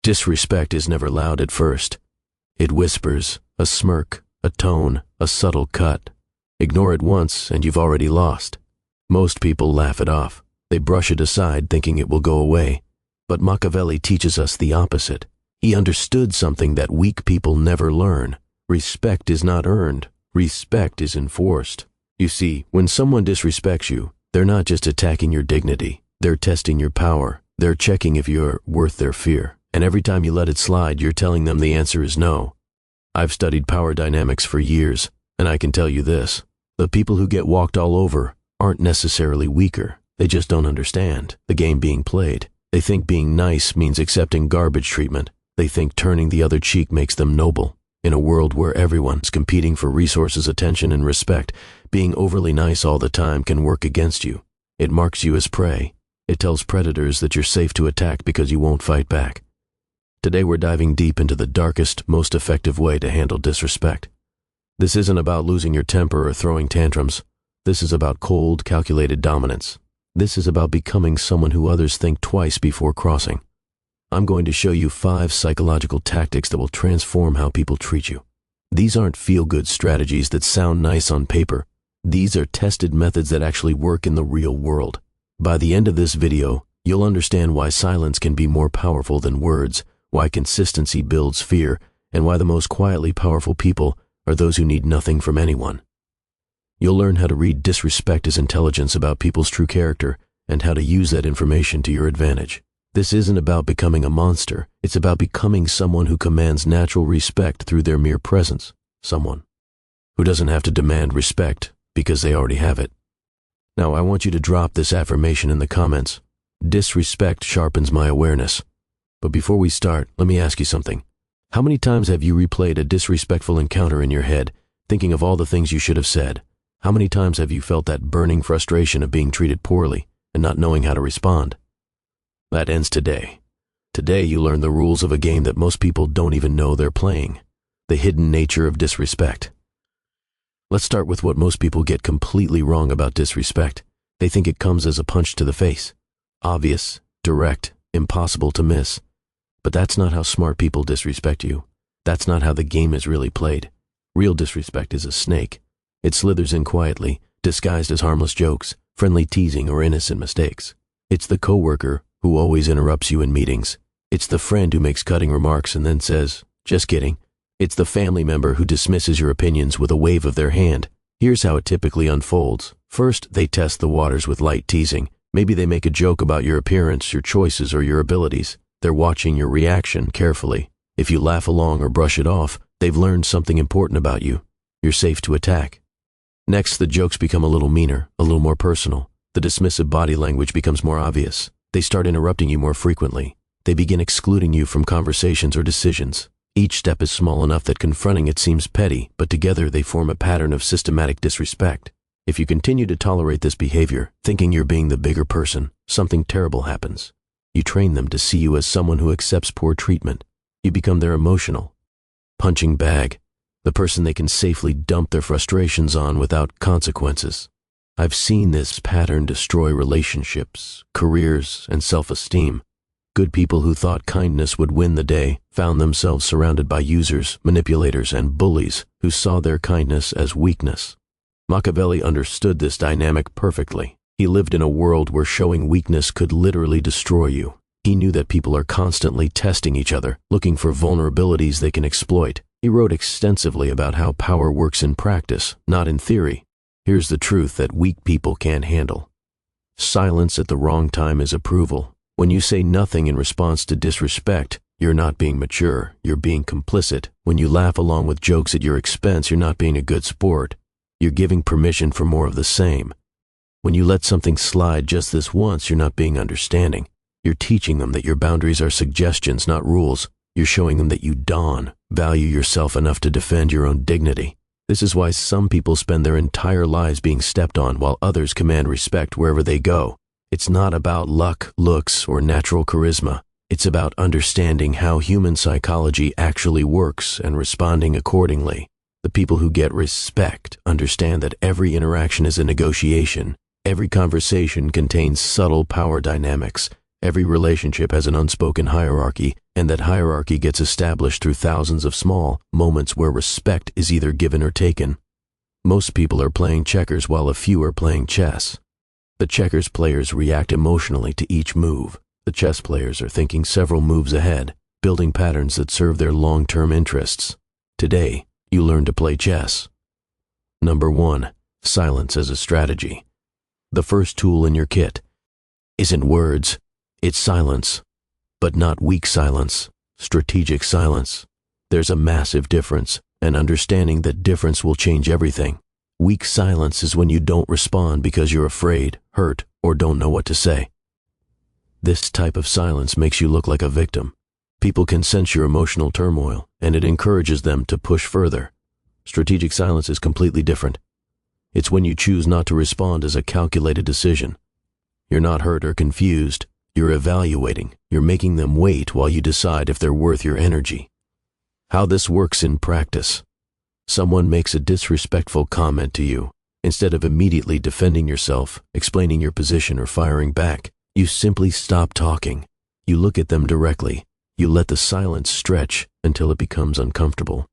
Disrespect is never loud at first. It whispers, a smirk, a tone, a subtle cut. Ignore it once and you've already lost. Most people laugh it off. They brush it aside thinking it will go away. But Machiavelli teaches us the opposite. He understood something that weak people never learn. Respect is not earned. Respect is enforced. You see, when someone disrespects you, they're not just attacking your dignity. They're testing your power. They're checking if you're worth their fear. And every time you let it slide, you're telling them the answer is no. I've studied power dynamics for years, and I can tell you this. The people who get walked all over aren't necessarily weaker. They just don't understand the game being played. They think being nice means accepting garbage treatment. They think turning the other cheek makes them noble. In a world where everyone's competing for resources, attention, and respect, being overly nice all the time can work against you. It marks you as prey. It tells predators that you're safe to attack because you won't fight back. Today we're diving deep into the darkest, most effective way to handle disrespect. This isn't about losing your temper or throwing tantrums. This is about cold, calculated dominance. This is about becoming someone who others think twice before crossing. I'm going to show you 5 psychological tactics that will transform how people treat you. These aren't feel-good strategies that sound nice on paper. These are tested methods that actually work in the real world. By the end of this video, you'll understand why silence can be more powerful than words, why consistency builds fear, and why the most quietly powerful people are those who need nothing from anyone. You'll learn how to read disrespect as intelligence about people's true character and how to use that information to your advantage. This isn't about becoming a monster. It's about becoming someone who commands natural respect through their mere presence. Someone who doesn't have to demand respect because they already have it. Now, I want you to drop this affirmation in the comments. Disrespect sharpens my awareness. But before we start, let me ask you something. How many times have you replayed a disrespectful encounter in your head, thinking of all the things you should have said? How many times have you felt that burning frustration of being treated poorly and not knowing how to respond? That ends today. Today you learn the rules of a game that most people don't even know they're playing. The hidden nature of disrespect. Let's start with what most people get completely wrong about disrespect. They think it comes as a punch to the face. Obvious, direct, impossible to miss. But that's not how smart people disrespect you. That's not how the game is really played. Real disrespect is a snake. It slithers in quietly, disguised as harmless jokes, friendly teasing, or innocent mistakes. It's the coworker who always interrupts you in meetings. It's the friend who makes cutting remarks and then says, "Just kidding." It's the family member who dismisses your opinions with a wave of their hand. Here's how it typically unfolds. First, they test the waters with light teasing. Maybe they make a joke about your appearance, your choices, or your abilities. They're watching your reaction carefully. If you laugh along or brush it off, they've learned something important about you. You're safe to attack. Next, the jokes become a little meaner, a little more personal. The dismissive body language becomes more obvious. They start interrupting you more frequently. They begin excluding you from conversations or decisions. Each step is small enough that confronting it seems petty, but together they form a pattern of systematic disrespect. If you continue to tolerate this behavior, thinking you're being the bigger person, something terrible happens. You train them to see you as someone who accepts poor treatment. You become their emotional punching bag, the person they can safely dump their frustrations on without consequences. I've seen this pattern destroy relationships, careers, and self-esteem. Good people who thought kindness would win the day found themselves surrounded by users, manipulators, and bullies who saw their kindness as weakness. Machiavelli understood this dynamic perfectly. He lived in a world where showing weakness could literally destroy you. He knew that people are constantly testing each other, looking for vulnerabilities they can exploit. He wrote extensively about how power works in practice, not in theory. Here's the truth that weak people can't handle. Silence at the wrong time is approval. When you say nothing in response to disrespect, you're not being mature, you're being complicit. When you laugh along with jokes at your expense, you're not being a good sport. You're giving permission for more of the same. When you let something slide just this once, you're not being understanding. You're teaching them that your boundaries are suggestions, not rules. You're showing them that you value yourself enough to defend your own dignity. This is why some people spend their entire lives being stepped on while others command respect wherever they go. It's not about luck, looks, or natural charisma. It's about understanding how human psychology actually works and responding accordingly. The people who get respect understand that every interaction is a negotiation. Every conversation contains subtle power dynamics. Every relationship has an unspoken hierarchy, and that hierarchy gets established through thousands of small moments where respect is either given or taken. Most people are playing checkers while a few are playing chess. The checkers players react emotionally to each move. The chess players are thinking several moves ahead, building patterns that serve their long-term interests. Today, you learn to play chess. Number 1. Silence as a strategy. The first tool in your kit isn't words, it's silence. But not weak silence, strategic silence. There's a massive difference, and understanding that difference will change everything. Weak silence is when you don't respond because you're afraid, hurt, or don't know what to say. This type of silence makes you look like a victim. People can sense your emotional turmoil, and it encourages them to push further. Strategic silence is completely different. It's when you choose not to respond as a calculated decision. You're not hurt or confused. You're evaluating. You're making them wait while you decide if they're worth your energy. How this works in practice. Someone makes a disrespectful comment to you. Instead of immediately defending yourself, explaining your position, or firing back, you simply stop talking. You look at them directly. You let the silence stretch until it becomes uncomfortable.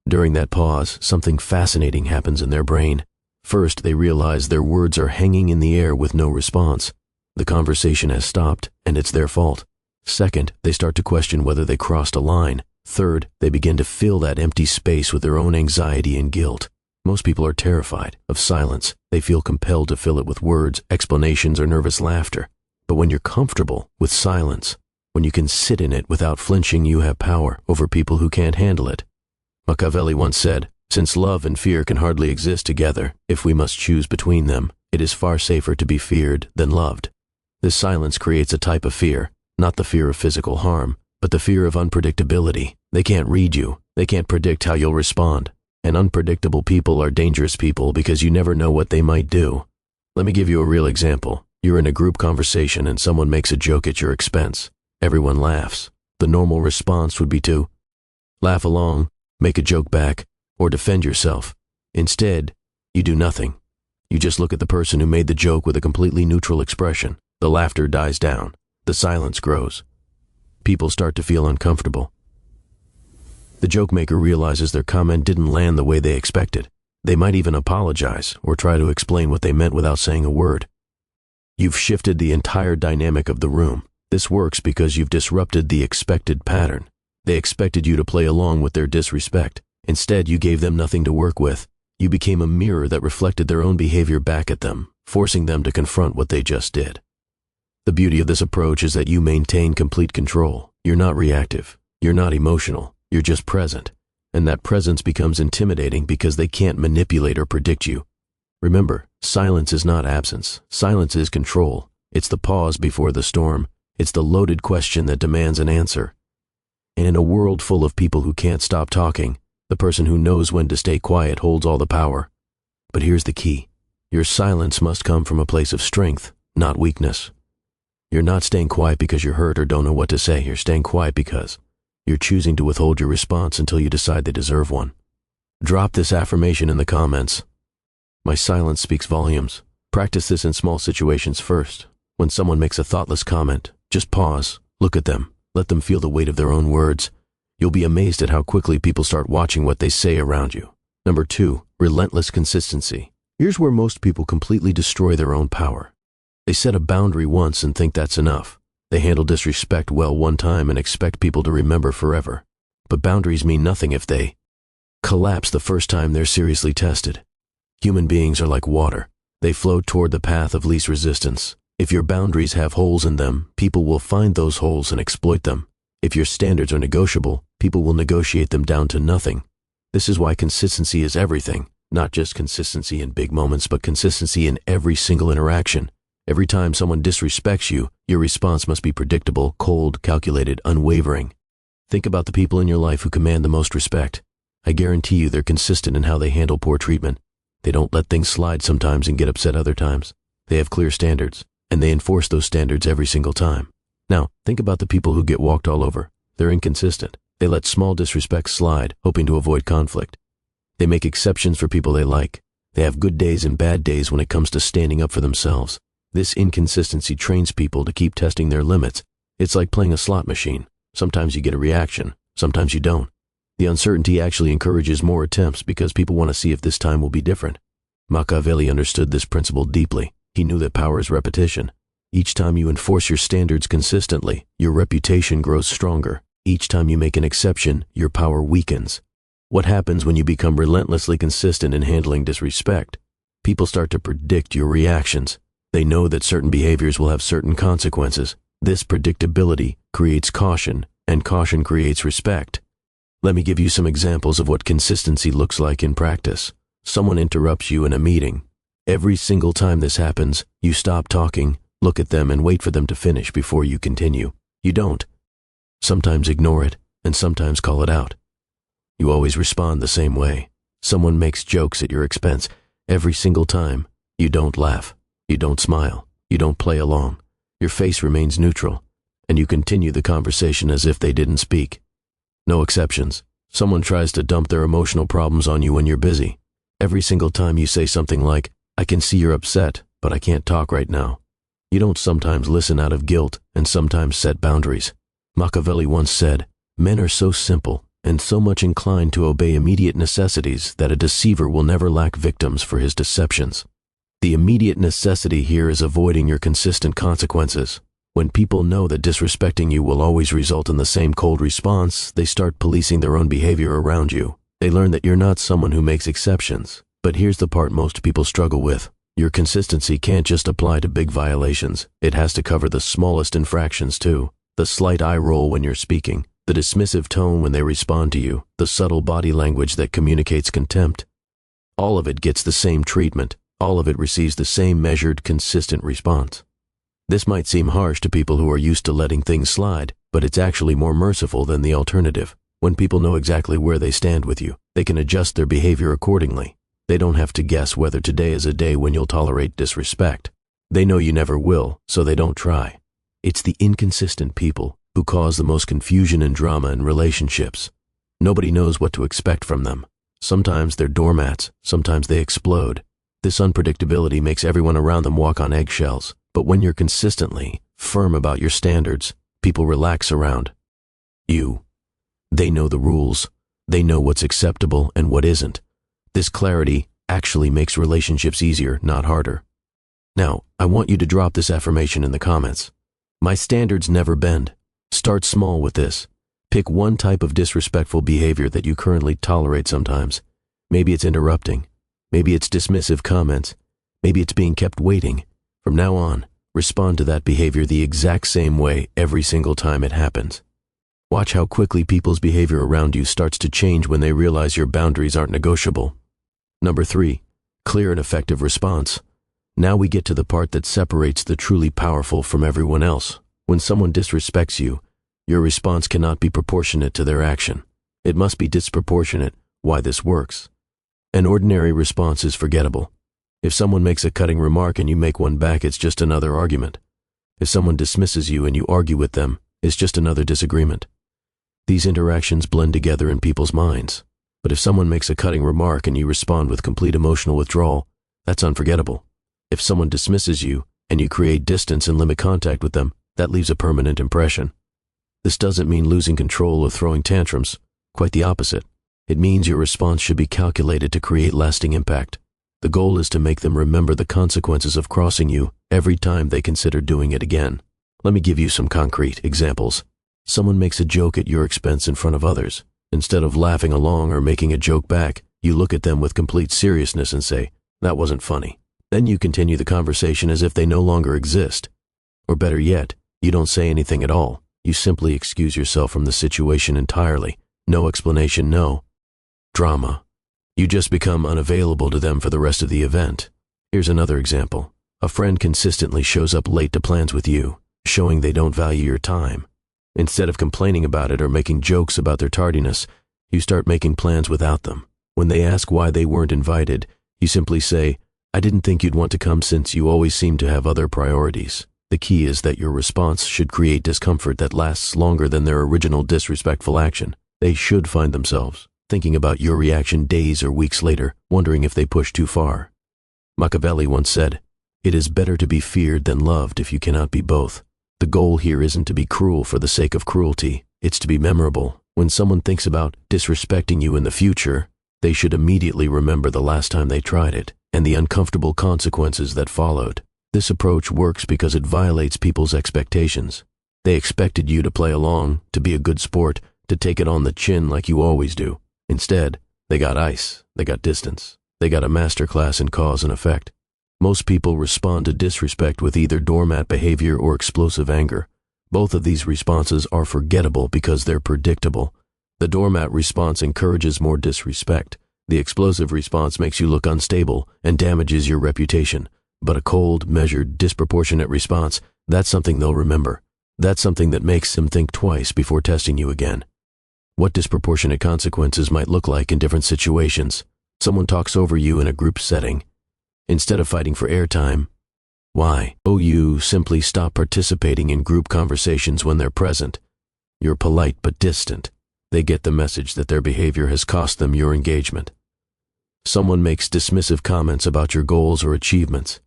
During that pause, something fascinating happens in their brain. First, they realize their words are hanging in the air with no response. The conversation has stopped, and it's their fault. Second, they start to question whether they crossed a line. Third, they begin to fill that empty space with their own anxiety and guilt. Most people are terrified of silence. They feel compelled to fill it with words, explanations, or nervous laughter. But when you're comfortable with silence, when you can sit in it without flinching, you have power over people who can't handle it. Machiavelli once said, "Since love and fear can hardly exist together, if we must choose between them, it is far safer to be feared than loved." This silence creates a type of fear, not the fear of physical harm, but the fear of unpredictability. They can't read you. They can't predict how you'll respond. And unpredictable people are dangerous people because you never know what they might do. Let me give you a real example. You're in a group conversation and someone makes a joke at your expense. Everyone laughs. The normal response would be to laugh along, make a joke back, or defend yourself. Instead, you do nothing. You just look at the person who made the joke with a completely neutral expression. The laughter dies down. The silence grows. People start to feel uncomfortable. The joke maker realizes their comment didn't land the way they expected. They might even apologize or try to explain what they meant without saying a word. You've shifted the entire dynamic of the room. This works because you've disrupted the expected pattern. They expected you to play along with their disrespect. Instead, you gave them nothing to work with. You became a mirror that reflected their own behavior back at them, forcing them to confront what they just did. The beauty of this approach is that you maintain complete control. You're not reactive. You're not emotional. You're just present. And that presence becomes intimidating because they can't manipulate or predict you. Remember, silence is not absence. Silence is control. It's the pause before the storm. It's the loaded question that demands an answer. And in a world full of people who can't stop talking, the person who knows when to stay quiet holds all the power. But here's the key. Your silence must come from a place of strength, not weakness. You're not staying quiet because you're hurt or don't know what to say. You're staying quiet because you're choosing to withhold your response until you decide they deserve one. Drop this affirmation in the comments. My silence speaks volumes. Practice this in small situations first. When someone makes a thoughtless comment, just pause, look at them, let them feel the weight of their own words. You'll be amazed at how quickly people start watching what they say around you. Number 2, relentless consistency. Here's where most people completely destroy their own power. They set a boundary once and think that's enough. They handle disrespect well one time and expect people to remember forever. But boundaries mean nothing if they collapse the first time they're seriously tested. Human beings are like water. They flow toward the path of least resistance. If your boundaries have holes in them, people will find those holes and exploit them. If your standards are negotiable, people will negotiate them down to nothing. This is why consistency is everything. Not just consistency in big moments, but consistency in every single interaction. Every time someone disrespects you, your response must be predictable, cold, calculated, unwavering. Think about the people in your life who command the most respect. I guarantee you they're consistent in how they handle poor treatment. They don't let things slide sometimes and get upset other times. They have clear standards, and they enforce those standards every single time. Now, think about the people who get walked all over. They're inconsistent. They let small disrespects slide, hoping to avoid conflict. They make exceptions for people they like. They have good days and bad days when it comes to standing up for themselves. This inconsistency trains people to keep testing their limits. It's like playing a slot machine. Sometimes you get a reaction, sometimes you don't. The uncertainty actually encourages more attempts because people want to see if this time will be different. Machiavelli understood this principle deeply. He knew that power is repetition. Each time you enforce your standards consistently, your reputation grows stronger. Each time you make an exception, your power weakens. What happens when you become relentlessly consistent in handling disrespect? People start to predict your reactions. They know that certain behaviors will have certain consequences. This predictability creates caution, and caution creates respect. Let me give you some examples of what consistency looks like in practice. Someone interrupts you in a meeting. Every single time this happens, you stop talking, look at them, and wait for them to finish before you continue. You don't. Sometimes ignore it, and sometimes call it out. You always respond the same way. Someone makes jokes at your expense. Every single time, you don't laugh. You don't smile. You don't play along. Your face remains neutral, and you continue the conversation as if they didn't speak. No exceptions. Someone tries to dump their emotional problems on you when you're busy. Every single time you say something like, "I can see you're upset, but I can't talk right now." You don't sometimes listen out of guilt and sometimes set boundaries. Machiavelli once said, "Men are so simple and so much inclined to obey immediate necessities that a deceiver will never lack victims for his deceptions." The immediate necessity here is avoiding your consistent consequences. When people know that disrespecting you will always result in the same cold response, they start policing their own behavior around you. They learn that you're not someone who makes exceptions. But here's the part most people struggle with. Your consistency can't just apply to big violations. It has to cover the smallest infractions too. The slight eye roll when you're speaking, the dismissive tone when they respond to you, the subtle body language that communicates contempt. All of it gets the same treatment. All of it receives the same measured, consistent response. This might seem harsh to people who are used to letting things slide, but it's actually more merciful than the alternative. When people know exactly where they stand with you, they can adjust their behavior accordingly. They don't have to guess whether today is a day when you'll tolerate disrespect. They know you never will, so they don't try. It's the inconsistent people who cause the most confusion and drama in relationships. Nobody knows what to expect from them. Sometimes they're doormats, sometimes they explode. This unpredictability makes everyone around them walk on eggshells. But when you're consistently firm about your standards, people relax around you. They know the rules. They know what's acceptable and what isn't. This clarity actually makes relationships easier, not harder. Now, I want you to drop this affirmation in the comments. My standards never bend. Start small with this. Pick one type of disrespectful behavior that you currently tolerate sometimes. Maybe it's interrupting. Maybe it's dismissive comments. Maybe it's being kept waiting. From now on, respond to that behavior the exact same way every single time it happens. Watch how quickly people's behavior around you starts to change when they realize your boundaries aren't negotiable. Number 3, clear and effective response. Now we get to the part that separates the truly powerful from everyone else. When someone disrespects you, your response cannot be proportionate to their action. It must be disproportionate. Why this works? An ordinary response is forgettable. If someone makes a cutting remark and you make one back, it's just another argument. If someone dismisses you and you argue with them, it's just another disagreement. These interactions blend together in people's minds. But if someone makes a cutting remark and you respond with complete emotional withdrawal, that's unforgettable. If someone dismisses you and you create distance and limit contact with them, that leaves a permanent impression. This doesn't mean losing control or throwing tantrums. Quite the opposite. It means your response should be calculated to create lasting impact. The goal is to make them remember the consequences of crossing you every time they consider doing it again. Let me give you some concrete examples. Someone makes a joke at your expense in front of others. Instead of laughing along or making a joke back, you look at them with complete seriousness and say, "That wasn't funny." Then you continue the conversation as if they no longer exist. Or better yet, you don't say anything at all. You simply excuse yourself from the situation entirely. No explanation, no drama. You just become unavailable to them for the rest of the event. Here's another example. A friend consistently shows up late to plans with you, showing they don't value your time. Instead of complaining about it or making jokes about their tardiness, you start making plans without them. When they ask why they weren't invited, you simply say, "I didn't think you'd want to come since you always seem to have other priorities." The key is that your response should create discomfort that lasts longer than their original disrespectful action. They should find themselves thinking about your reaction days or weeks later, wondering if they pushed too far. Machiavelli once said, It is better to be feared than loved if you cannot be both. The goal here isn't to be cruel for the sake of cruelty. It's to be memorable. When someone thinks about disrespecting you in the future, they should immediately remember the last time they tried it and the uncomfortable consequences that followed. This approach works because it violates people's expectations. They expected you to play along, to be a good sport, to take it on the chin like you always do. Instead, they got ice, they got distance, they got a masterclass in cause and effect. Most people respond to disrespect with either doormat behavior or explosive anger. Both of these responses are forgettable because they're predictable. The doormat response encourages more disrespect. The explosive response makes you look unstable and damages your reputation. But a cold, measured, disproportionate response, that's something they'll remember. That's something that makes them think twice before testing you again. What disproportionate consequences might look like in different situations. Someone talks over you in a group setting. Instead of fighting for airtime, why? Oh, you simply stop participating in group conversations when they're present. You're polite but distant. They get the message that their behavior has cost them your engagement. Someone makes dismissive comments about your goals or achievements.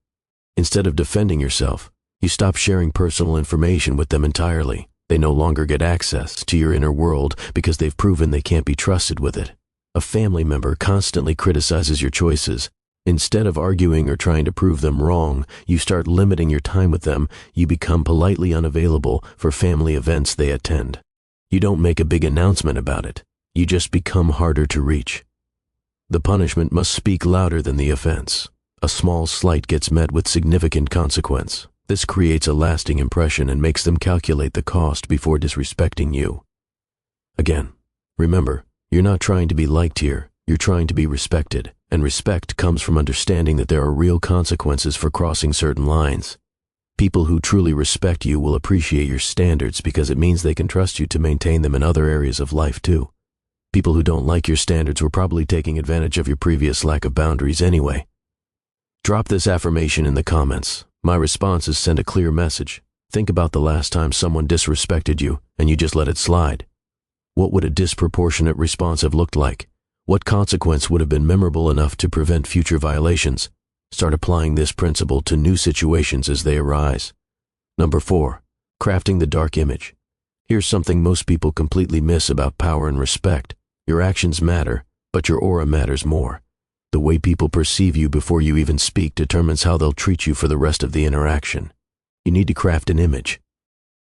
Instead of defending yourself, you stop sharing personal information with them entirely. They no longer get access to your inner world because they've proven they can't be trusted with it. A family member constantly criticizes your choices. Instead of arguing or trying to prove them wrong, you start limiting your time with them. You become politely unavailable for family events they attend. You don't make a big announcement about it. You just become harder to reach. The punishment must speak louder than the offense. A small slight gets met with significant consequence. This creates a lasting impression and makes them calculate the cost before disrespecting you. Again, remember, you're not trying to be liked here. You're trying to be respected. And respect comes from understanding that there are real consequences for crossing certain lines. People who truly respect you will appreciate your standards because it means they can trust you to maintain them in other areas of life too. People who don't like your standards were probably taking advantage of your previous lack of boundaries anyway. Drop this affirmation in the comments. My response is send a clear message. Think about the last time someone disrespected you and you just let it slide. What would a disproportionate response have looked like? What consequence would have been memorable enough to prevent future violations? Start applying this principle to new situations as they arise. Number 4, crafting the dark image. Here's something most people completely miss about power and respect. Your actions matter, but your aura matters more. The way people perceive you before you even speak determines how they'll treat you for the rest of the interaction. You need to craft an image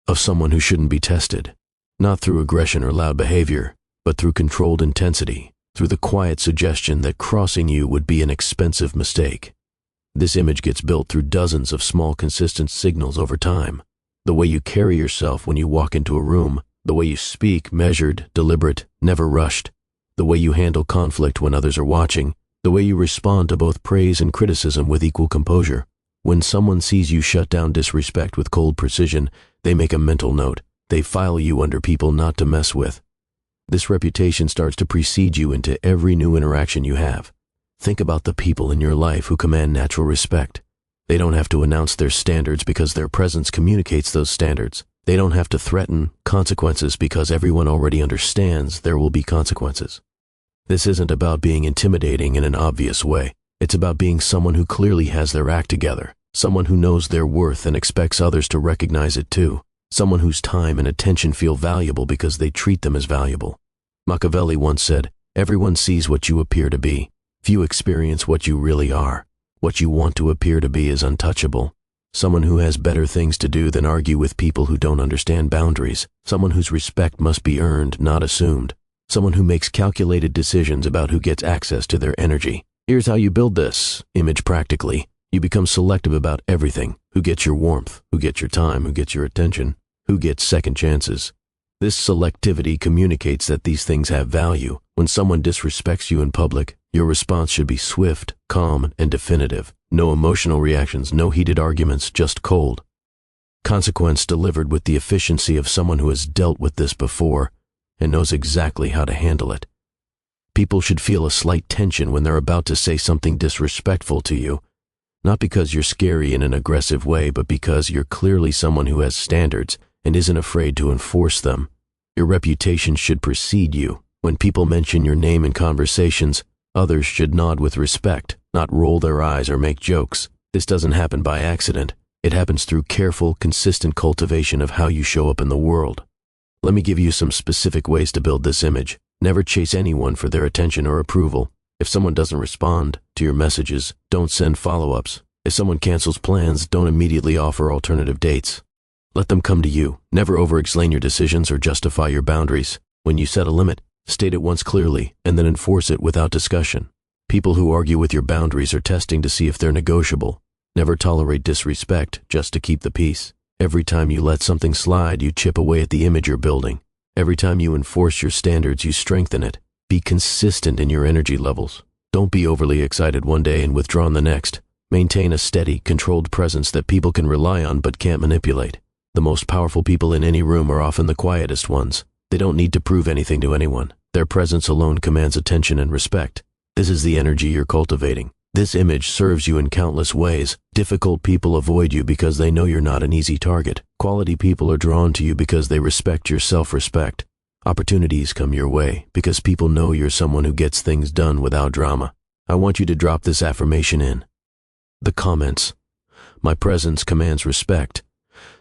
of someone who shouldn't be tested, not through aggression or loud behavior, but through controlled intensity, through the quiet suggestion that crossing you would be an expensive mistake. This image gets built through dozens of small consistent signals over time. The way you carry yourself when you walk into a room, the way you speak, measured, deliberate, never rushed, the way you handle conflict when others are watching, the way you respond to both praise and criticism with equal composure. When someone sees you shut down disrespect with cold precision, they make a mental note. They file you under people not to mess with. This reputation starts to precede you into every new interaction you have. Think about the people in your life who command natural respect. They don't have to announce their standards because their presence communicates those standards. They don't have to threaten consequences because everyone already understands there will be consequences. This isn't about being intimidating in an obvious way. It's about being someone who clearly has their act together, someone who knows their worth and expects others to recognize it too, someone whose time and attention feel valuable because they treat them as valuable. Machiavelli once said, "Everyone sees what you appear to be. Few experience what you really are. What you want to appear to be is untouchable." Someone who has better things to do than argue with people who don't understand boundaries. Someone whose respect must be earned, not assumed. Someone who makes calculated decisions about who gets access to their energy. Here's how you build this image practically. You become selective about everything. Who gets your warmth? Who gets your time? Who gets your attention? Who gets second chances? This selectivity communicates that these things have value. When someone disrespects you in public, your response should be swift, calm, and definitive. No emotional reactions, no heated arguments, just cold. Consequence delivered with the efficiency of someone who has dealt with this before and knows exactly how to handle it. People should feel a slight tension when they're about to say something disrespectful to you, not because you're scary in an aggressive way, but because you're clearly someone who has standards and isn't afraid to enforce them. Your reputation should precede you. When people mention your name in conversations, others should nod with respect, not roll their eyes or make jokes. This doesn't happen by accident. It happens through careful, consistent cultivation of how you show up in the world. Let me give you some specific ways to build this image. Never chase anyone for their attention or approval. If someone doesn't respond to your messages, don't send follow-ups. If someone cancels plans, don't immediately offer alternative dates. Let them come to you. Never over-explain your decisions or justify your boundaries. When you set a limit, state it once clearly and then enforce it without discussion. People who argue with your boundaries are testing to see if they're negotiable. Never tolerate disrespect just to keep the peace. Every time you let something slide, you chip away at the image you're building. Every time you enforce your standards, you strengthen it. Be consistent in your energy levels. Don't be overly excited one day and withdrawn the next. Maintain a steady, controlled presence that people can rely on but can't manipulate. The most powerful people in any room are often the quietest ones. They don't need to prove anything to anyone. Their presence alone commands attention and respect. This is the energy you're cultivating. This image serves you in countless ways. Difficult people avoid you because they know you're not an easy target. Quality people are drawn to you because they respect your self-respect. Opportunities come your way because people know you're someone who gets things done without drama. I want you to drop this affirmation in the comments. My presence commands respect.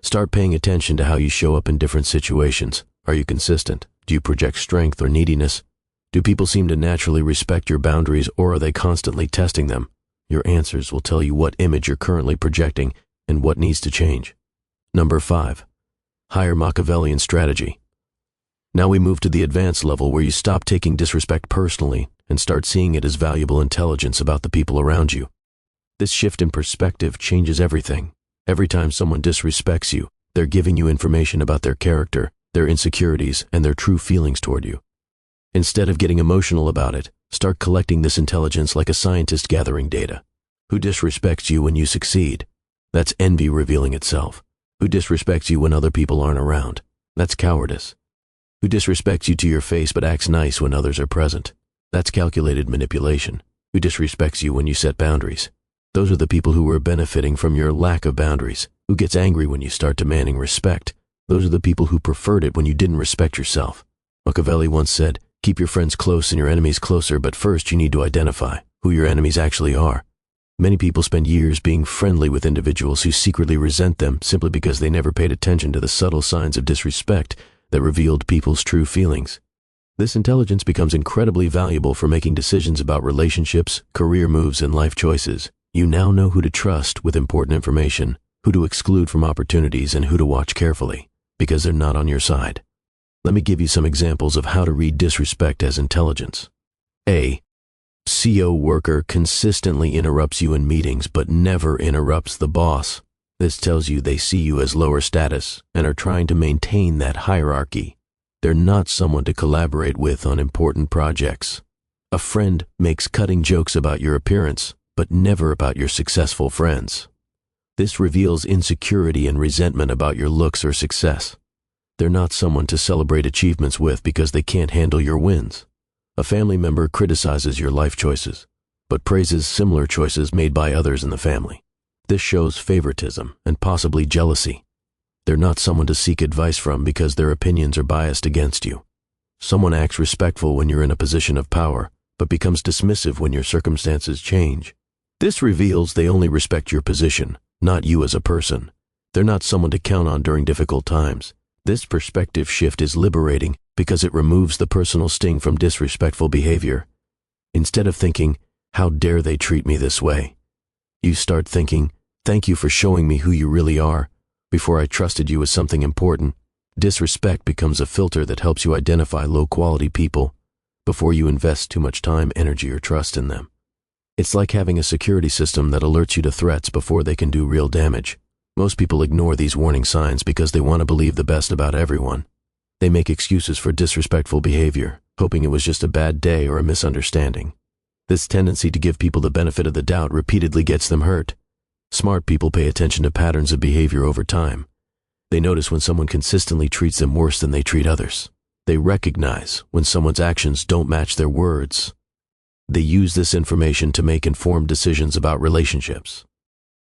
Start paying attention to how you show up in different situations. Are you consistent? Do you project strength or neediness? Do people seem to naturally respect your boundaries, or are they constantly testing them? Your answers will tell you what image you're currently projecting and what needs to change. Number 5. Higher Machiavellian strategy. Now we move to the advanced level where you stop taking disrespect personally and start seeing it as valuable intelligence about the people around you. This shift in perspective changes everything. Every time someone disrespects you, they're giving you information about their character, their insecurities, and their true feelings toward you. Instead of getting emotional about it, start collecting this intelligence like a scientist gathering data. Who disrespects you when you succeed? That's envy revealing itself. Who disrespects you when other people aren't around? That's cowardice. Who disrespects you to your face but acts nice when others are present? That's calculated manipulation. Who disrespects you when you set boundaries? Those are the people who are benefiting from your lack of boundaries. Who gets angry when you start demanding respect? Those are the people who preferred it when you didn't respect yourself. Machiavelli once said, keep your friends close and your enemies closer, but first you need to identify who your enemies actually are. Many people spend years being friendly with individuals who secretly resent them simply because they never paid attention to the subtle signs of disrespect that revealed people's true feelings. This intelligence becomes incredibly valuable for making decisions about relationships, career moves, and life choices. You now know who to trust with important information, who to exclude from opportunities, and who to watch carefully, because they're not on your side. Let me give you some examples of how to read disrespect as intelligence. A. CO worker consistently interrupts you in meetings but never interrupts the boss. This tells you they see you as lower status and are trying to maintain that hierarchy. They're not someone to collaborate with on important projects. A friend makes cutting jokes about your appearance but never about your successful friends. This reveals insecurity and resentment about your looks or success. They're not someone to celebrate achievements with because they can't handle your wins. A family member criticizes your life choices, but praises similar choices made by others in the family. This shows favoritism and possibly jealousy. They're not someone to seek advice from because their opinions are biased against you. Someone acts respectful when you're in a position of power, but becomes dismissive when your circumstances change. This reveals they only respect your position, not you as a person. They're not someone to count on during difficult times. This perspective shift is liberating because it removes the personal sting from disrespectful behavior. Instead of thinking, how dare they treat me this way? You start thinking, thank you for showing me who you really are. Before I trusted you as something important. Disrespect becomes a filter that helps you identify low-quality people before you invest too much time, energy, or trust in them. It's like having a security system that alerts you to threats before they can do real damage. Most people ignore these warning signs because they want to believe the best about everyone. They make excuses for disrespectful behavior, hoping it was just a bad day or a misunderstanding. This tendency to give people the benefit of the doubt repeatedly gets them hurt. Smart people pay attention to patterns of behavior over time. They notice when someone consistently treats them worse than they treat others. They recognize when someone's actions don't match their words. They use this information to make informed decisions about relationships.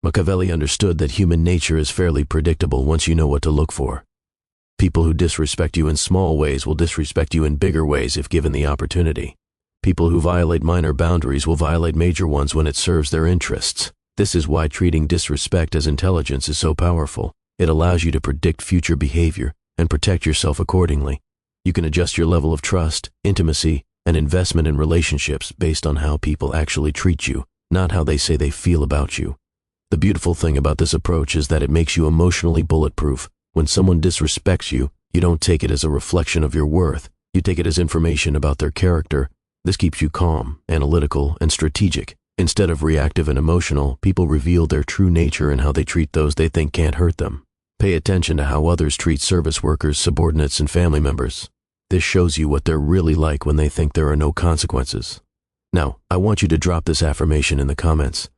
Machiavelli understood that human nature is fairly predictable once you know what to look for. People who disrespect you in small ways will disrespect you in bigger ways if given the opportunity. People who violate minor boundaries will violate major ones when it serves their interests. This is why treating disrespect as intelligence is so powerful. It allows you to predict future behavior and protect yourself accordingly. You can adjust your level of trust, intimacy, and investment in relationships based on how people actually treat you, not how they say they feel about you. The beautiful thing about this approach is that it makes you emotionally bulletproof. When someone disrespects you, you don't take it as a reflection of your worth. You take it as information about their character. This keeps you calm, analytical, and strategic. Instead of reactive and emotional, people reveal their true nature in how they treat those they think can't hurt them. Pay attention to how others treat service workers, subordinates, and family members. This shows you what they're really like when they think there are no consequences. Now, I want you to drop this affirmation in the comments.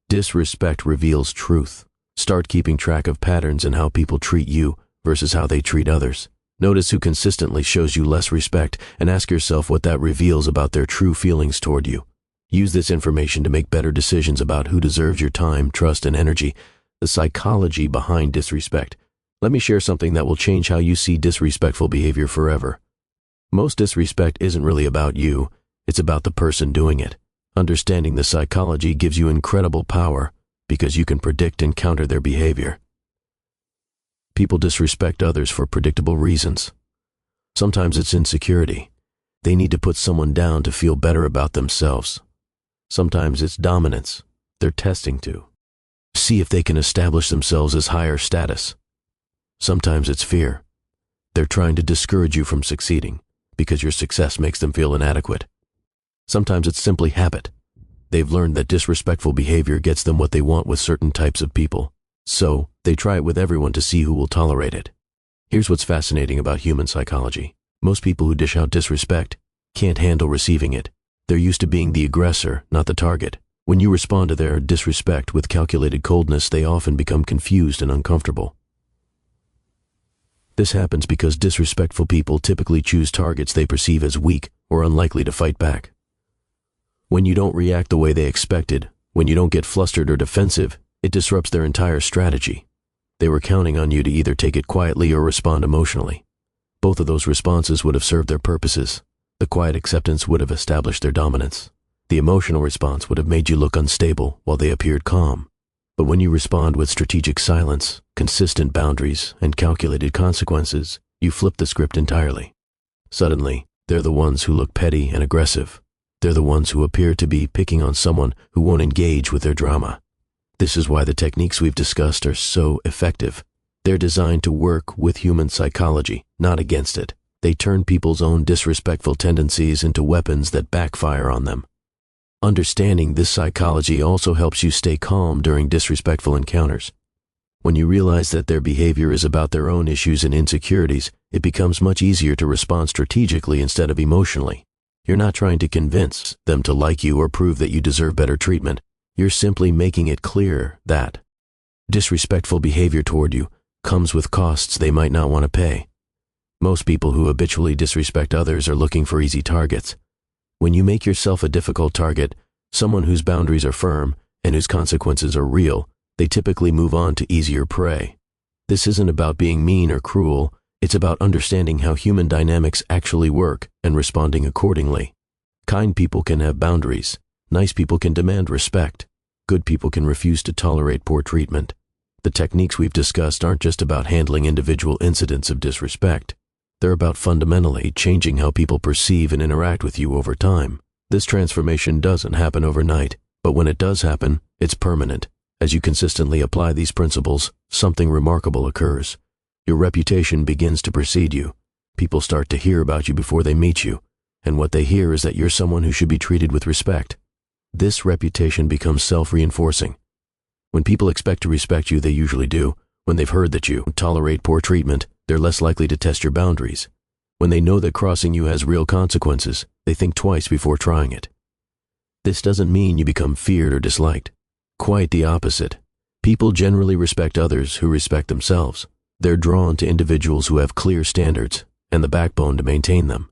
Disrespect reveals truth. Start keeping track of patterns in how people treat you versus how they treat others. Notice who consistently shows you less respect and ask yourself what that reveals about their true feelings toward you. Use this information to make better decisions about who deserves your time, trust, and energy. The psychology behind disrespect. Let me share something that will change how you see disrespectful behavior forever. Most disrespect isn't really about you, it's about the person doing it. Understanding the psychology gives you incredible power because you can predict and counter their behavior. People disrespect others for predictable reasons. Sometimes it's insecurity. They need to put someone down to feel better about themselves. Sometimes it's dominance. They're testing to see if they can establish themselves as higher status. Sometimes it's fear. They're trying to discourage you from succeeding because your success makes them feel inadequate. Sometimes it's simply habit. They've learned that disrespectful behavior gets them what they want with certain types of people. So, they try it with everyone to see who will tolerate it. Here's what's fascinating about human psychology. Most people who dish out disrespect can't handle receiving it. They're used to being the aggressor, not the target. When you respond to their disrespect with calculated coldness, they often become confused and uncomfortable. This happens because disrespectful people typically choose targets they perceive as weak or unlikely to fight back. When you don't react the way they expected, when you don't get flustered or defensive, it disrupts their entire strategy. They were counting on you to either take it quietly or respond emotionally. Both of those responses would have served their purposes. The quiet acceptance would have established their dominance. The emotional response would have made you look unstable while they appeared calm. But when you respond with strategic silence, consistent boundaries, and calculated consequences, you flip the script entirely. Suddenly, they're the ones who look petty and aggressive. They're the ones who appear to be picking on someone who won't engage with their drama. This is why the techniques we've discussed are so effective. They're designed to work with human psychology, not against it. They turn people's own disrespectful tendencies into weapons that backfire on them. Understanding this psychology also helps you stay calm during disrespectful encounters. When you realize that their behavior is about their own issues and insecurities, it becomes much easier to respond strategically instead of emotionally. You're not trying to convince them to like you or prove that you deserve better treatment. You're simply making it clear that disrespectful behavior toward you comes with costs they might not want to pay. Most people who habitually disrespect others are looking for easy targets. When you make yourself a difficult target, someone whose boundaries are firm and whose consequences are real, they typically move on to easier prey. This isn't about being mean or cruel. It's about understanding how human dynamics actually work and responding accordingly. Kind people can have boundaries. Nice people can demand respect. Good people can refuse to tolerate poor treatment. The techniques we've discussed aren't just about handling individual incidents of disrespect. They're about fundamentally changing how people perceive and interact with you over time. This transformation doesn't happen overnight, but when it does happen, it's permanent. As you consistently apply these principles, something remarkable occurs. Your reputation begins to precede you. People start to hear about you before they meet you, and what they hear is that you're someone who should be treated with respect. This reputation becomes self-reinforcing. When people expect to respect you, they usually do. When they've heard that you tolerate poor treatment, they're less likely to test your boundaries. When they know that crossing you has real consequences, they think twice before trying it. This doesn't mean you become feared or disliked. Quite the opposite. People generally respect others who respect themselves. They're drawn to individuals who have clear standards and the backbone to maintain them.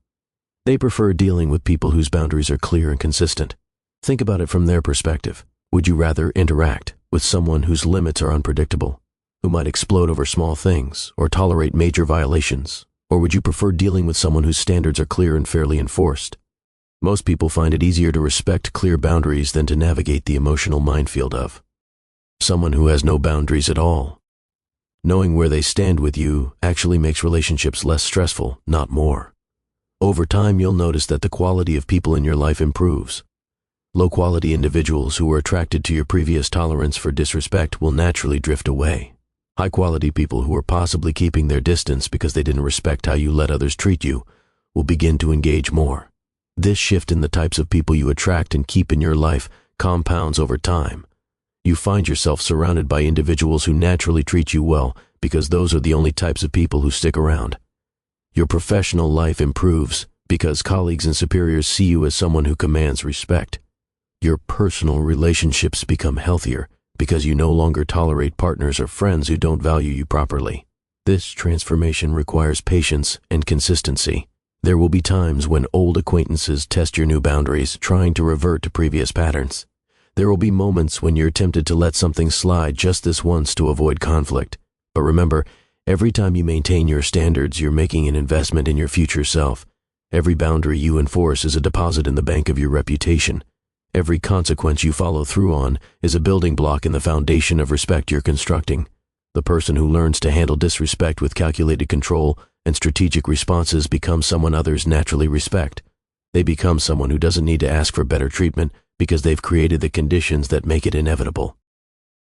They prefer dealing with people whose boundaries are clear and consistent. Think about it from their perspective. Would you rather interact with someone whose limits are unpredictable, who might explode over small things or tolerate major violations? Or would you prefer dealing with someone whose standards are clear and fairly enforced? Most people find it easier to respect clear boundaries than to navigate the emotional minefield of someone who has no boundaries at all. Knowing where they stand with you actually makes relationships less stressful, not more. Over time, you'll notice that the quality of people in your life improves. Low-quality individuals who were attracted to your previous tolerance for disrespect will naturally drift away. High-quality people who are possibly keeping their distance because they didn't respect how you let others treat you will begin to engage more. This shift in the types of people you attract and keep in your life compounds over time. You find yourself surrounded by individuals who naturally treat you well because those are the only types of people who stick around. Your professional life improves because colleagues and superiors see you as someone who commands respect. Your personal relationships become healthier because you no longer tolerate partners or friends who don't value you properly. This transformation requires patience and consistency. There will be times when old acquaintances test your new boundaries, trying to revert to previous patterns. There will be moments when you're tempted to let something slide just this once to avoid conflict. But remember, every time you maintain your standards, you're making an investment in your future self. Every boundary you enforce is a deposit in the bank of your reputation. Every consequence you follow through on is a building block in the foundation of respect you're constructing. The person who learns to handle disrespect with calculated control and strategic responses becomes someone others naturally respect. They become someone who doesn't need to ask for better treatment because they've created the conditions that make it inevitable.